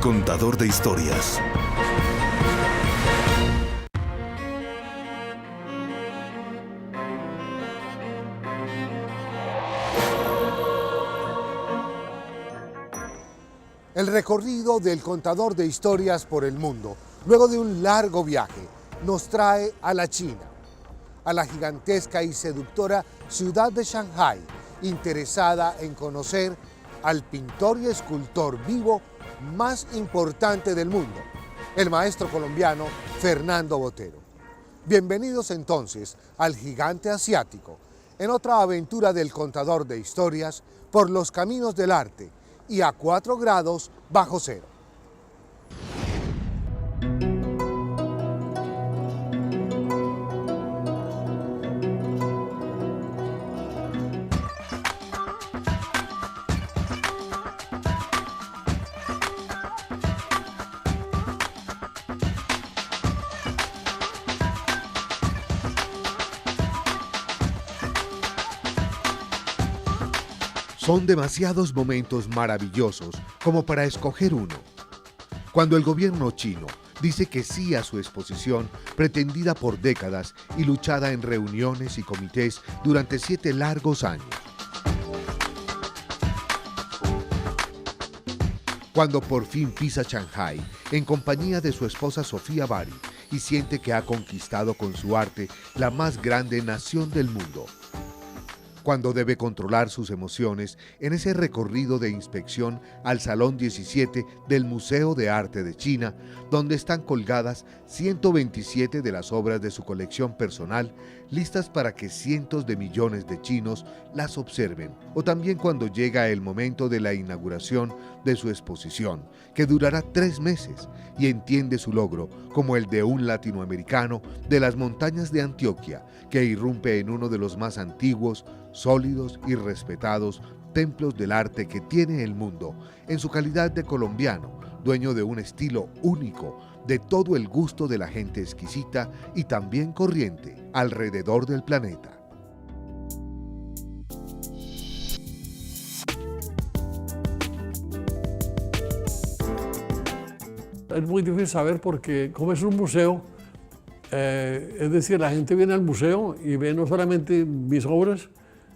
contador de historias. El recorrido del contador de historias por el mundo, luego de un largo viaje, nos trae a la China, a la gigantesca y seductora ciudad de Shanghái, interesada en conocer al pintor y escultor vivo más importante del mundo, el maestro colombiano Fernando Botero. Bienvenidos entonces al gigante asiático, en otra aventura del contador de historias por los caminos del arte y a 4 grados bajo cero. Son demasiados momentos maravillosos como para escoger uno. Cuando el gobierno chino dice que sí a su exposición, pretendida por décadas y luchada en reuniones y comités durante 7 largos años. Cuando por fin pisa Shanghái, en compañía de su esposa Sofía Bari, y siente que ha conquistado con su arte la más grande nación del mundo. Cuando debe controlar sus emociones en ese recorrido de inspección al Salón 17 del Museo de Arte de China, donde están colgadas 127 de las obras de su colección personal, listas para que cientos de millones de chinos las observen. O también cuando llega el momento de la inauguración de su exposición, que durará 3 meses, y entiende su logro como el de un latinoamericano de las montañas de Antioquia, que irrumpe en uno de los más antiguos, sólidos y respetados templos del arte que tiene el mundo, en su calidad de colombiano, dueño de un estilo único, de todo el gusto de la gente exquisita y también corriente alrededor del planeta. Es muy difícil saber porque como es un museo, es decir, la gente viene al museo y ve no solamente mis obras,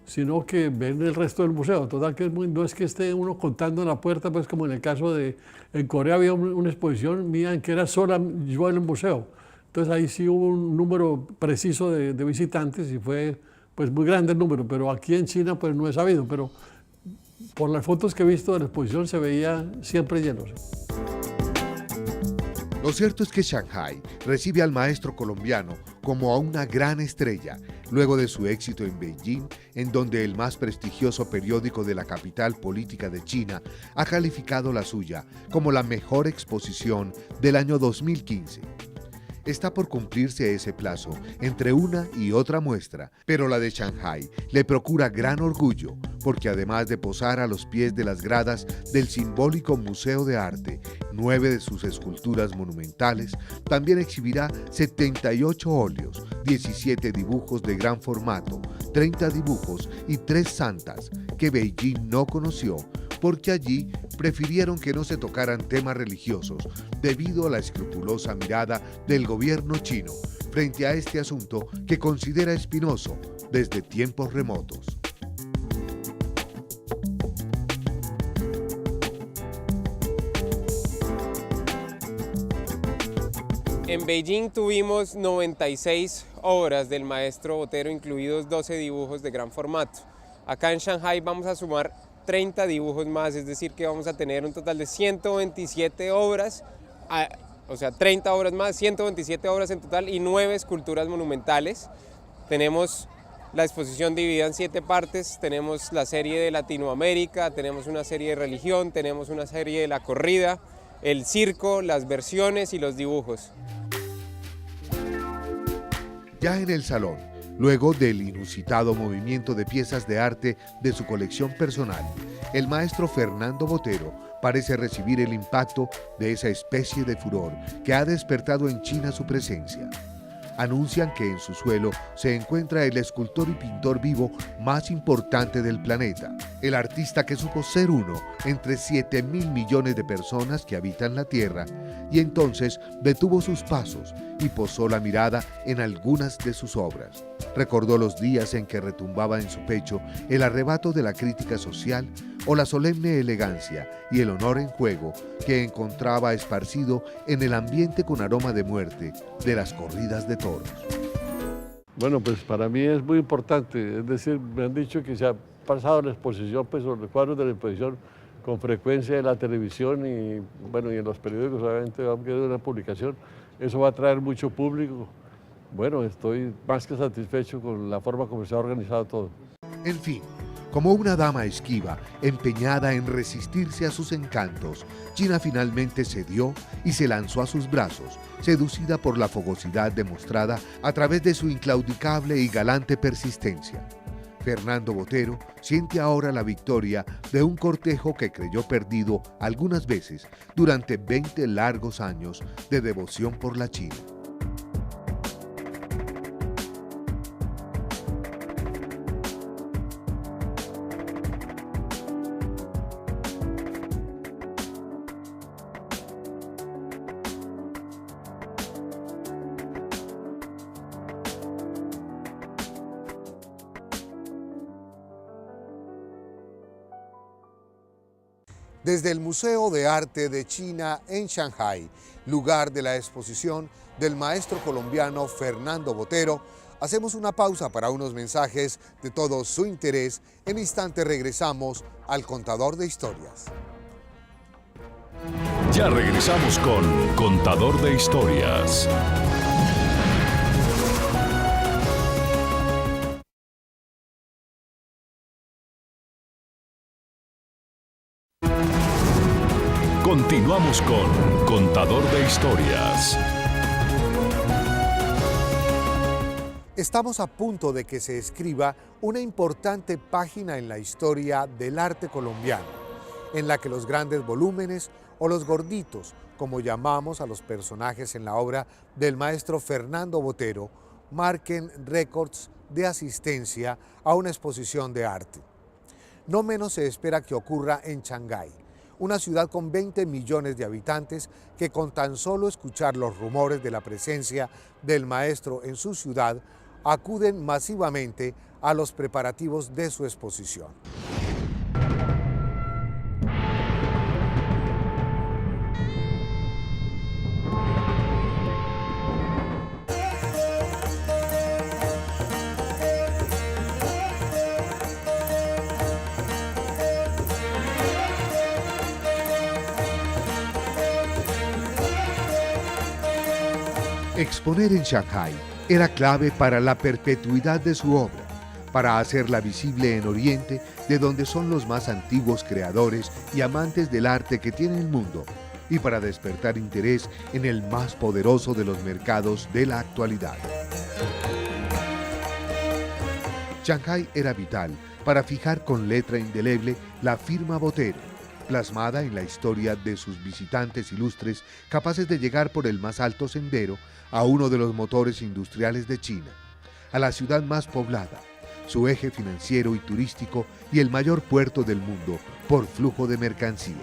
sino que ven el resto del museo. Total que no es que esté uno contando en la puerta, pues como en el caso de, en Corea había una exposición mía en que era sola yo en el museo. Entonces ahí sí hubo un número preciso de visitantes y fue pues muy grande el número, pero aquí en China pues no he sabido, pero por las fotos que he visto de la exposición se veía siempre lleno. Lo cierto es que Shanghái recibe al maestro colombiano como a una gran estrella, luego de su éxito en Beijing, en donde el más prestigioso periódico de la capital política de China ha calificado la suya como la mejor exposición del año 2015. Está por cumplirse ese plazo entre una y otra muestra, pero la de Shanghái le procura gran orgullo, porque además de posar a los pies de las gradas del simbólico Museo de Arte, 9 de sus esculturas monumentales, también exhibirá 78 óleos, 17 dibujos de gran formato, 30 dibujos y 3 santas que Beijing no conoció, porque allí prefirieron que no se tocaran temas religiosos debido a la escrupulosa mirada del gobierno chino frente a este asunto que considera espinoso desde tiempos remotos. En Beijing tuvimos 96 obras del maestro Botero, incluidos 12 dibujos de gran formato. Acá en Shanghái vamos a sumar 30 dibujos más, es decir que vamos a tener un total de 127 obras, o sea 30 obras más, 127 obras en total y 9 esculturas monumentales. Tenemos la exposición dividida en 7 partes, tenemos la serie de Latinoamérica, tenemos una serie de religión, tenemos una serie de la corrida, el circo, las versiones y los dibujos. Ya en el salón, luego del inusitado movimiento de piezas de arte de su colección personal, el maestro Fernando Botero parece recibir el impacto de esa especie de furor que ha despertado en China su presencia. anuncian que en su suelo se encuentra el escultor y pintor vivo más importante del planeta, el artista que supo ser uno entre 7.000 millones de personas que habitan la Tierra, y entonces detuvo sus pasos y posó la mirada en algunas de sus obras. Recordó los días en que retumbaba en su pecho el arrebato de la crítica social o la solemne elegancia y el honor en juego que encontraba esparcido en el ambiente con aroma de muerte de las corridas de toros. Bueno, pues para mí es muy importante, es decir, me han dicho que se ha pasado la exposición, pues los cuadros de la exposición con frecuencia en la televisión y, bueno, y en los periódicos, obviamente va a quedar una publicación, eso va a atraer mucho público. Bueno, estoy más que satisfecho con la forma como se ha organizado todo. En fin, como una dama esquiva, empeñada en resistirse a sus encantos, China finalmente cedió y se lanzó a sus brazos, seducida por la fogosidad demostrada a través de su inclaudicable y galante persistencia. Fernando Botero siente ahora la victoria de un cortejo que creyó perdido algunas veces durante 20 largos años de devoción por la China. Desde el Museo de Arte de China en Shanghái, lugar de la exposición del maestro colombiano Fernando Botero, hacemos una pausa para unos mensajes de todo su interés. En instante regresamos al Contador de Historias. Ya regresamos con Contador de Historias. Continuamos con Contador de Historias. Estamos a punto de que se escriba una importante página en la historia del arte colombiano, en la que los grandes volúmenes o los gorditos, como llamamos a los personajes en la obra del maestro Fernando Botero, marquen récords de asistencia a una exposición de arte. No menos se espera que ocurra en Shanghái, una ciudad con 20 millones de habitantes que con tan solo escuchar los rumores de la presencia del maestro en su ciudad, acuden masivamente a los preparativos de su exposición. Exponer en Shanghái era clave para la perpetuidad de su obra, para hacerla visible en Oriente, de donde son los más antiguos creadores y amantes del arte que tiene el mundo, y para despertar interés en el más poderoso de los mercados de la actualidad. Shanghái era vital para fijar con letra indeleble la firma Botero, plasmada en la historia de sus visitantes ilustres capaces de llegar por el más alto sendero a uno de los motores industriales de China, a la ciudad más poblada, su eje financiero y turístico y el mayor puerto del mundo por flujo de mercancías.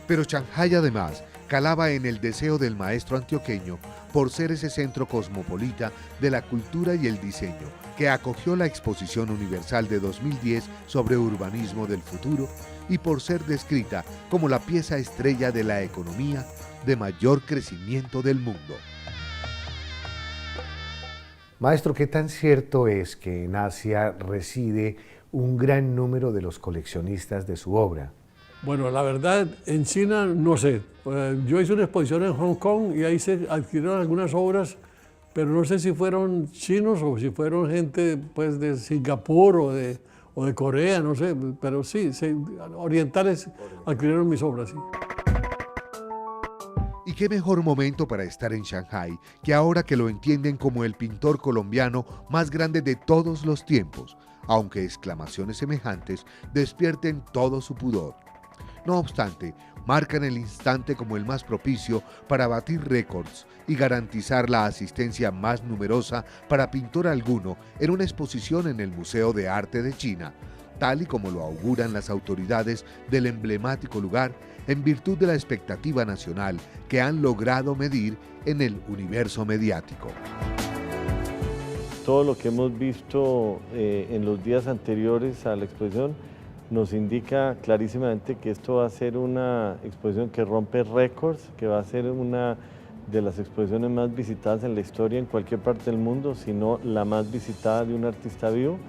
Pero Shanghái además calaba en el deseo del maestro antioqueño por ser ese centro cosmopolita de la cultura y el diseño que acogió la Exposición Universal de 2010 sobre urbanismo del futuro y por ser descrita como la pieza estrella de la economía de mayor crecimiento del mundo. Maestro, ¿qué tan cierto es que en Asia reside un gran número de los coleccionistas de su obra? Bueno, la verdad, en China no sé. Yo hice una exposición en Hong Kong y ahí se adquirieron algunas obras, pero no sé si fueron chinos o si fueron gente pues, de Singapur o de Corea, no sé, pero sí, orientales adquirieron mis obras, sí. Y qué mejor momento para estar en Shanghái que ahora que lo entienden como el pintor colombiano más grande de todos los tiempos, aunque exclamaciones semejantes despierten todo su pudor. No obstante, marcan el instante como el más propicio para batir récords y garantizar la asistencia más numerosa para pintor alguno en una exposición en el Museo de Arte de China, tal y como lo auguran las autoridades del emblemático lugar en virtud de la expectativa nacional que han logrado medir en el universo mediático. Todo lo que hemos visto en los días anteriores a la exposición nos indica clarísimamente que esto va a ser una exposición que rompe récords, que va a ser una de las exposiciones más visitadas en la historia en cualquier parte del mundo, si no la más visitada de un artista vivo.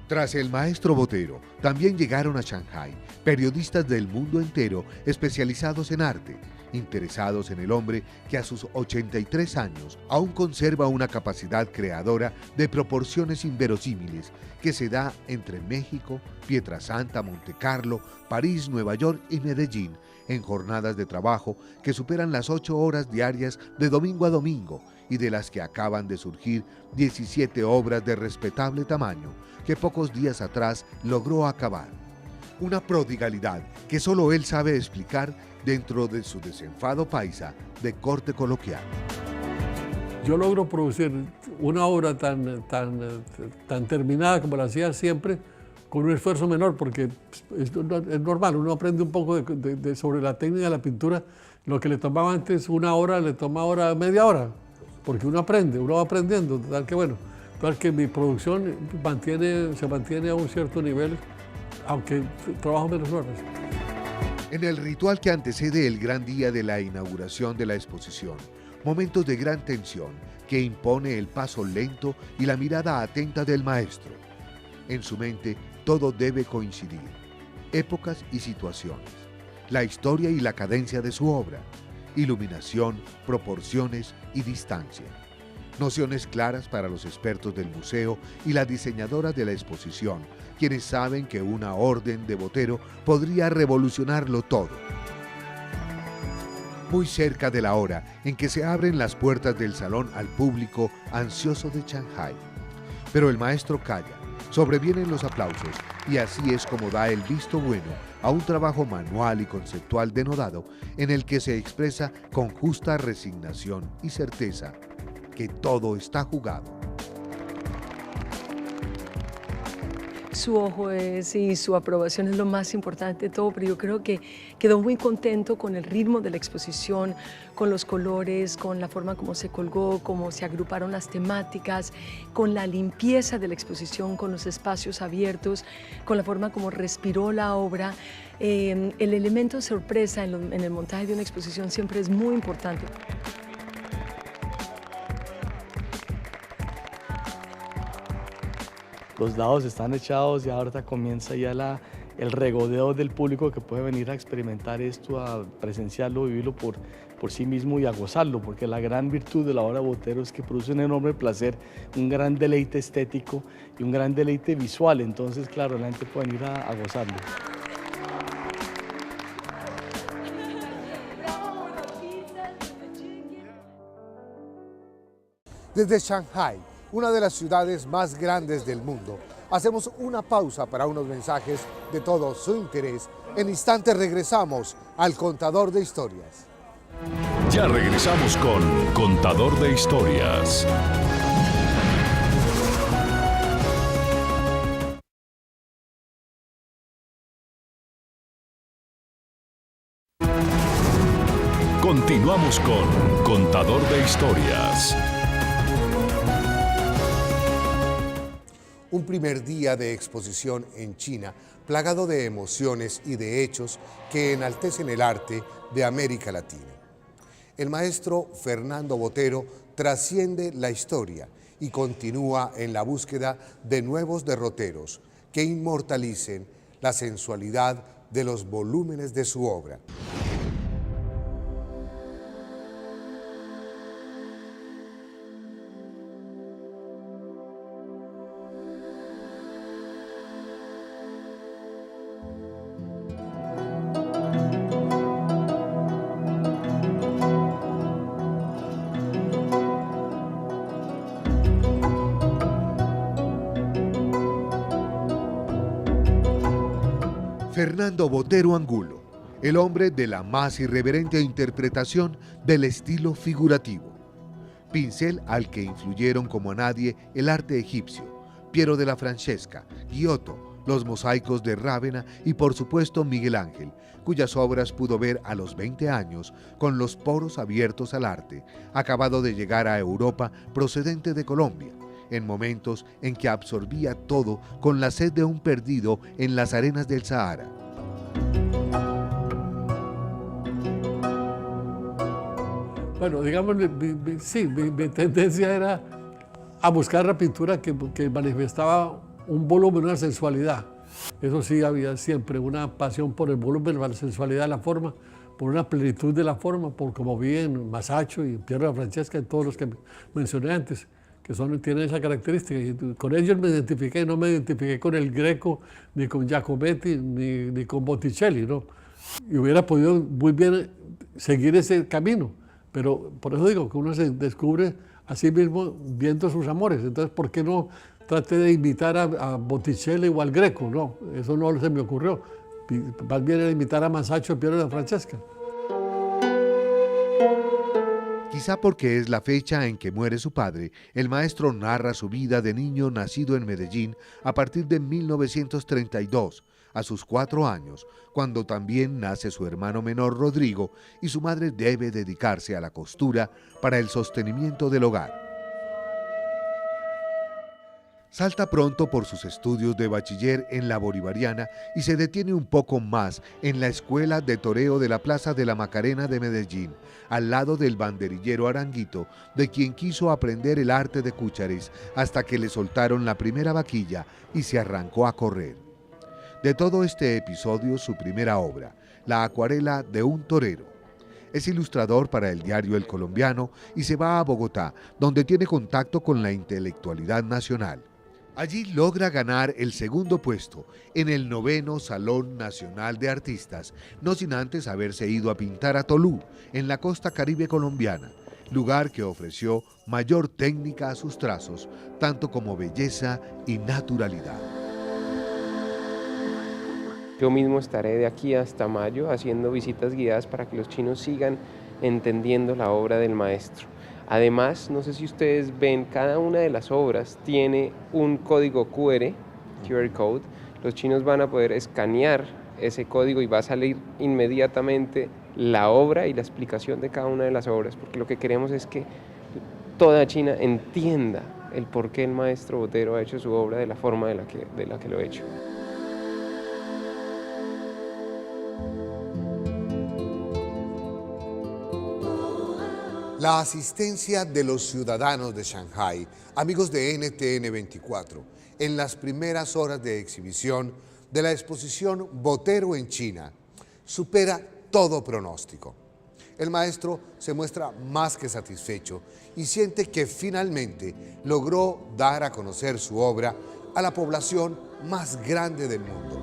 Tras el maestro Botero, también llegaron a Shanghái periodistas del mundo entero especializados en arte, interesados en el hombre que a sus 83 años aún conserva una capacidad creadora de proporciones inverosímiles que se da entre México, Pietrasanta, Montecarlo, París, Nueva York y Medellín, en jornadas de trabajo que superan las 8 horas diarias de domingo a domingo y de las que acaban de surgir 17 obras de respetable tamaño que pocos días atrás logró acabar. Una prodigalidad que solo él sabe explicar dentro de su desenfado paisa de corte coloquial. Yo logro producir una obra tan terminada como la hacía siempre, con un esfuerzo menor, porque es normal, uno aprende un poco sobre la técnica de la pintura. Lo que le tomaba antes una hora, le toma ahora media hora, porque uno aprende, uno va aprendiendo, tal que bueno. Tal que mi producción se mantiene a un cierto nivel, aunque trabajo menos horas. En el ritual que antecede el gran día de la inauguración de la exposición, momentos de gran tensión que impone el paso lento y la mirada atenta del maestro. En su mente todo debe coincidir, épocas y situaciones, la historia y la cadencia de su obra, iluminación, proporciones y distancia. Nociones claras para los expertos del museo y las diseñadoras de la exposición, quienes saben que una orden de Botero podría revolucionarlo todo. Muy cerca de la hora en que se abren las puertas del salón al público ansioso de Shanghái. Pero el maestro calla, sobrevienen los aplausos y así es como da el visto bueno a un trabajo manual y conceptual denodado en el que se expresa con justa resignación y certeza que todo está jugado. Su ojo y su aprobación es lo más importante de todo, pero yo creo que quedó muy contento con el ritmo de la exposición, con los colores, con la forma como se colgó, cómo se agruparon las temáticas, con la limpieza de la exposición, con los espacios abiertos, con la forma como respiró la obra. El elemento de sorpresa en el montaje de una exposición siempre es muy importante. Los dados están echados y ahora comienza ya el regodeo del público que puede venir a experimentar esto, a presenciarlo, vivirlo por sí mismo y a gozarlo, porque la gran virtud de la obra de Botero es que produce un enorme placer, un gran deleite estético y un gran deleite visual. Entonces, claro, la gente puede venir a gozarlo. Desde Shanghái, una de las ciudades más grandes del mundo, hacemos una pausa para unos mensajes de todo su interés. En instantes regresamos al Contador de Historias. Ya regresamos con Contador de Historias. Continuamos con Contador de Historias. Un primer día de exposición en China, plagado de emociones y de hechos que enaltecen el arte de América Latina. El maestro Fernando Botero trasciende la historia y continúa en la búsqueda de nuevos derroteros que inmortalicen la sensualidad de los volúmenes de su obra. Fernando Botero Angulo, el hombre de la más irreverente interpretación del estilo figurativo. Pincel al que influyeron como a nadie el arte egipcio, Piero della Francesca, Giotto, los mosaicos de Rávena y por supuesto Miguel Ángel, cuyas obras pudo ver a los 20 años con los poros abiertos al arte, acabado de llegar a Europa procedente de Colombia, en momentos en que absorbía todo con la sed de un perdido en las arenas del Sahara. Bueno, digamos, mi tendencia era a buscar la pintura que manifestaba un volumen, una sensualidad. Eso sí, había siempre una pasión por el volumen, por la sensualidad de la forma, por una plenitud de la forma, por como vi en Masaccio y Piero della Francesca y todos los que mencioné antes, que tienen esa característica. Y con ellos me identifiqué, no me identifiqué con el Greco, ni con Giacometti, ni con Botticelli, ¿no? Y hubiera podido muy bien seguir ese camino, pero por eso digo que uno se descubre a sí mismo viendo sus amores. Entonces, ¿por qué no trate de imitar a Botticelli o al Greco? No, eso no se me ocurrió. Más bien era imitar a Masaccio y Piero della Francesca. Quizá porque es la fecha en que muere su padre, el maestro narra su vida de niño nacido en Medellín a partir de 1932, a sus 4 años, cuando también nace su hermano menor Rodrigo y su madre debe dedicarse a la costura para el sostenimiento del hogar. Salta pronto por sus estudios de bachiller en la Bolivariana y se detiene un poco más en la Escuela de Toreo de la Plaza de la Macarena de Medellín, al lado del banderillero Aranguito, de quien quiso aprender el arte de cúchares hasta que le soltaron la primera vaquilla y se arrancó a correr. De todo este episodio, su primera obra, La acuarela de un torero. Es ilustrador para el diario El Colombiano y se va a Bogotá, donde tiene contacto con la intelectualidad nacional. Allí logra ganar el segundo puesto en el 9º Salón Nacional de Artistas, no sin antes haberse ido a pintar a Tolú, en la costa caribe colombiana, lugar que ofreció mayor técnica a sus trazos, tanto como belleza y naturalidad. Yo mismo estaré de aquí hasta mayo haciendo visitas guiadas para que los chinos sigan entendiendo la obra del maestro. Además, no sé si ustedes ven, cada una de las obras tiene un código QR Code. Los chinos van a poder escanear ese código y va a salir inmediatamente la obra y la explicación de cada una de las obras, porque lo que queremos es que toda China entienda el por qué el maestro Botero ha hecho su obra de la forma de la que lo ha hecho. La asistencia de los ciudadanos de Shanghái, amigos de NTN 24, en las primeras horas de exhibición de la exposición Botero en China, supera todo pronóstico. El maestro se muestra más que satisfecho y siente que finalmente logró dar a conocer su obra a la población más grande del mundo.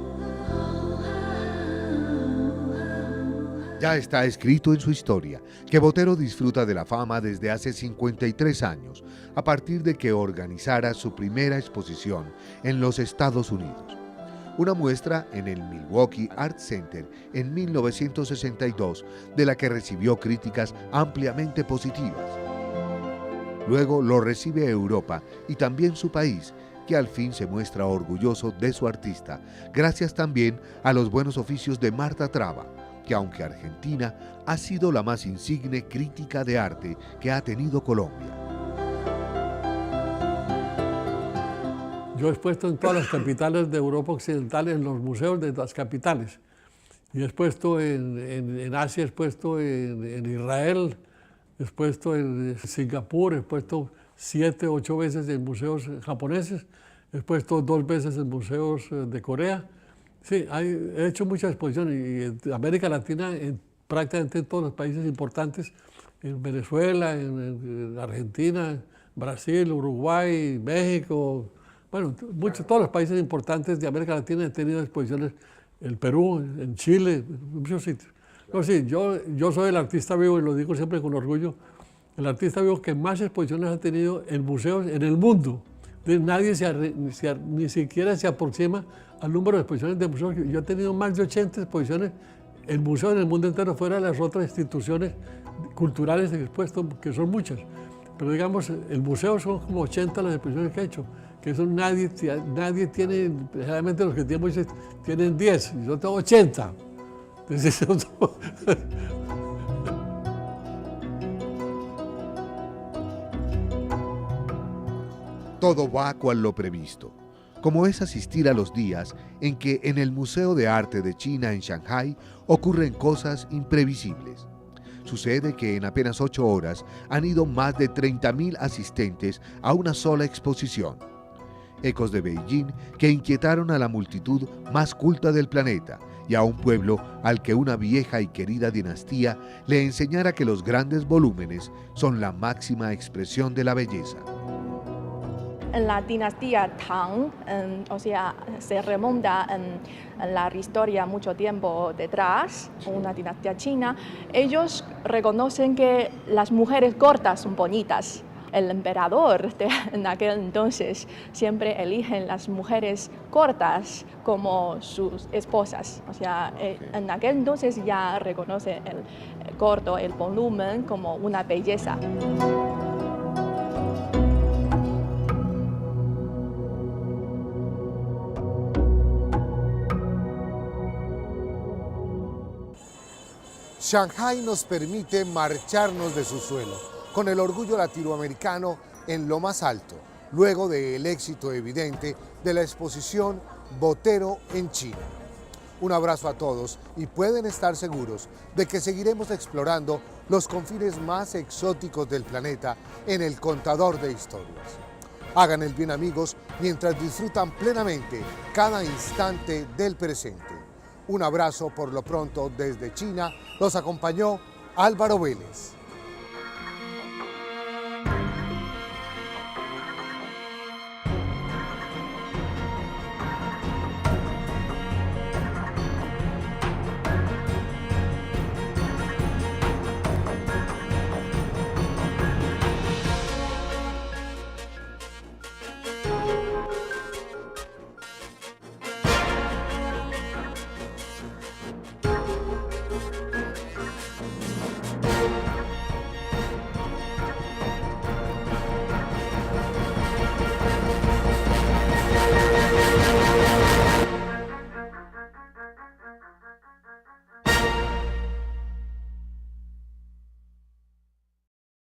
Ya está escrito en su historia que Botero disfruta de la fama desde hace 53 años, a partir de que organizara su primera exposición en los Estados Unidos. Una muestra en el Milwaukee Art Center en 1962, de la que recibió críticas ampliamente positivas. Luego lo recibe Europa y también su país, que al fin se muestra orgulloso de su artista, gracias también a los buenos oficios de Marta Traba, que aunque argentina, ha sido la más insigne crítica de arte que ha tenido Colombia. Yo he expuesto en todas las capitales de Europa Occidental, en los museos de las capitales. Y he expuesto en Asia, he expuesto en Israel, he expuesto en Singapur, he expuesto 7, 8 veces en museos japoneses, he expuesto 2 veces en museos de Corea. Sí, he hecho muchas exposiciones y en América Latina, prácticamente en todos los países importantes, en Venezuela, en Argentina, Brasil, Uruguay, México, bueno, todos los países importantes de América Latina he tenido exposiciones, en Perú, en Chile, en muchos sitios. No, sí, yo soy el artista vivo y lo digo siempre con orgullo, el artista vivo que más exposiciones ha tenido en museos en el mundo. Entonces, ni siquiera se aproxima al número de exposiciones de museos. Yo he tenido más de 80 exposiciones en museos en el mundo entero, fuera de las otras instituciones culturales expuestas, que son muchas. Pero digamos, el museo son como 80 las exposiciones que he hecho, que eso nadie tiene, generalmente los que tienen 10, y yo tengo 80. Entonces, Todo va cual lo previsto, como es asistir a los días en que en el Museo de Arte de China en Shanghái ocurren cosas imprevisibles. Sucede que en apenas 8 horas han ido más de 30.000 asistentes a una sola exposición. Ecos de Beijing que inquietaron a la multitud más culta del planeta y a un pueblo al que una vieja y querida dinastía le enseñara que los grandes volúmenes son la máxima expresión de la belleza. En la dinastía Tang, o sea, se remonta en la historia mucho tiempo detrás, una dinastía china, ellos reconocen que las mujeres cortas son bonitas. El emperador en aquel entonces siempre eligen las mujeres cortas como sus esposas. O sea, en aquel entonces ya reconoce el corto, el volumen como una belleza. Shanghái nos permite marcharnos de su suelo, con el orgullo latinoamericano en lo más alto, luego del éxito evidente de la exposición Botero en China. Un abrazo a todos y pueden estar seguros de que seguiremos explorando los confines más exóticos del planeta en el Contador de Historias. Hagan el bien, amigos, mientras disfrutan plenamente cada instante del presente. Un abrazo por lo pronto desde China. Los acompañó Álvaro Vélez.